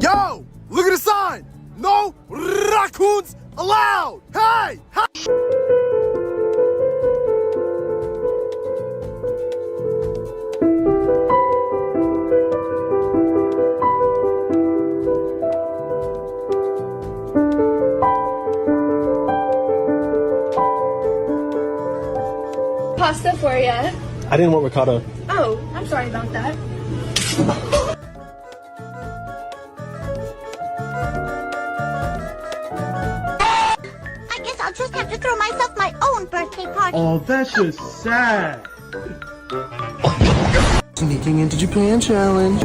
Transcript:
Yo, look at the sign. No raccoons allowed. Hey. Pasta for you. I didn't want ricotta. Oh, I'm sorry about that. I guess I'll just have to throw myself my own birthday party. Oh, that's just sad. Sneaking into Japan challenge.